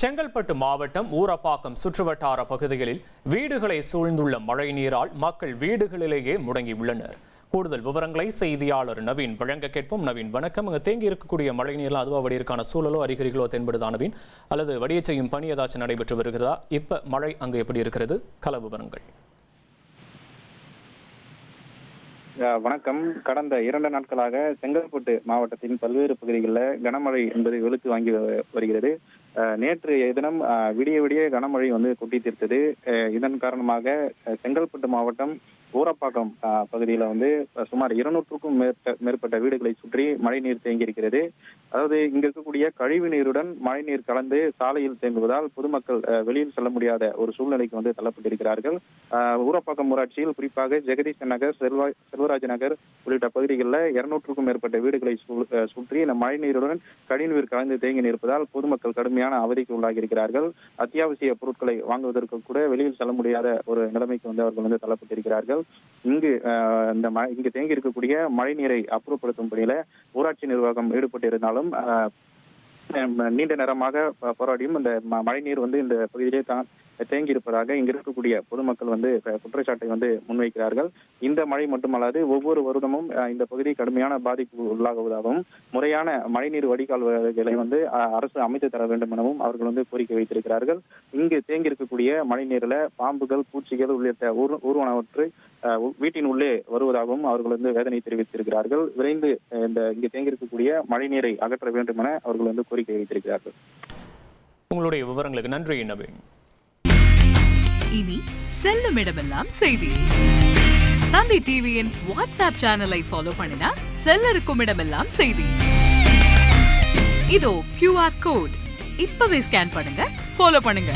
செங்கல்பட்டு மாவட்டம் ஊரப்பாக்கம் சுற்றுவட்டார பகுதிகளில் வீடுகளை சூழ்ந்துள்ள மழை நீரால் மக்கள் வீடுகளிலேயே முடங்கியுள்ளனர். கூடுதல் விவரங்களை செய்தியாளர் நவீன் வழங்க கேட்போம். நவீன், வணக்கம். அங்கே தேங்கி இருக்கக்கூடிய மழை நீர்லாம் அதுவா வடியிருக்கான சூழலோ அறிகுறிகளோ தென்படுதா நவீன்? அல்லது வடிய செய்யும் பணி ஏதாச்சும் நடைபெற்று வருகிறதா? இப்ப மழை அங்கு எப்படி இருக்கிறது? கள விவரங்கள். வணக்கம். கடந்த 2 நாட்களாக செங்கல்பட்டு மாவட்டத்தின் பல்வேறு பகுதிகளில் கனமழை என்பது வெளுத்து வாங்கி வருகிறது. நேற்று தினம் விடிய கனமழை கொட்டி தீர்த்தது. இதன் காரணமாக செங்கல்பட்டு மாவட்டம் ஊரப்பாக்கம் பகுதியில் சுமார் 200க்கும் மேற்பட்ட வீடுகளை சுற்றி மழை நீர் தேங்கி இருக்கிறது. அதாவது இங்க இருக்கக்கூடிய கழிவு நீருடன் மழை நீர் கலந்து சாலையில் தேங்குவதால் பொதுமக்கள் வெளியில் செல்ல முடியாத ஒரு சூழ்நிலைக்கு தள்ளப்பட்டிருக்கிறார்கள். ஊரப்பாக்கம் ஊராட்சியில் குறிப்பாக ஜெகதீஷ் நகர், செல்வராஜ் நகர் உள்ளிட்ட பகுதிகளில் 200க்கும் மேற்பட்ட வீடுகளை சுற்றி இந்த மழை நீருடன் கழிவுநீர் கலந்து தேங்கி நிற்பதால் பொதுமக்கள் கடுமையான அவதிக்கு உள்ளாகி இருக்கிறார்கள். அத்தியாவசிய பொருட்களை வாங்குவதற்கு கூட வெளியில் செல்ல முடியாத ஒரு நிலைமைக்கு அவர்கள் தள்ளப்பட்டிருக்கிறார்கள். இங்கு தேங்கி இருக்கக்கூடிய மழை நீரை அப்புறப்படுத்தும் பணியில ஊராட்சி நிர்வாகம் ஈடுபட்டிருந்தாலும் நீண்ட நேரமாக போராடியும் இந்த மழை நீர் இந்த பகுதியிலே தான் தேங்கி இருப்பதாக இங்கு இருக்கக்கூடிய பொதுமக்கள் குற்றச்சாட்டை முன்வைக்கிறார்கள். இந்த மழை மட்டுமல்லாது ஒவ்வொரு வருடமும் இந்த பகுதி கடுமையான பாதிப்பு உள்ளாகுவதாகவும் முறையான மழைநீர் வடிகால்களை அரசு அமைத்து தர வேண்டும் எனவும் அவர்கள் கோரிக்கை வைத்திருக்கிறார்கள். இங்கு தேங்கி இருக்கக்கூடிய மழை நீரில் பாம்புகள், பூச்சிகள் உள்ளிட்ட ஊர்வனவற்றை வீட்டின் உள்ளே வருவதாகவும் அவர்கள் வேதனை தெரிவித்திருக்கிறார்கள். விரைந்து இங்கு தேங்கி இருக்கக்கூடிய மழை நீரை அகற்ற வேண்டும் என அவர்கள் கோரிக்கை வைத்திருக்கிறார்கள். உங்களுடைய விவரங்களுக்கு நன்றி நவீன். இனி செல்லும் இடமெல்லாம் செய்தி. தந்தி டிவியின் வாட்ஸ்அப் சேனலை ஃபாலோ பண்ணினா செல்லருக்கும் இடமெல்லாம் செய்தி. இதோ QR கோட் இப்பவே ஸ்கேன் பண்ணுங்க, ஃபாலோ பண்ணுங்க.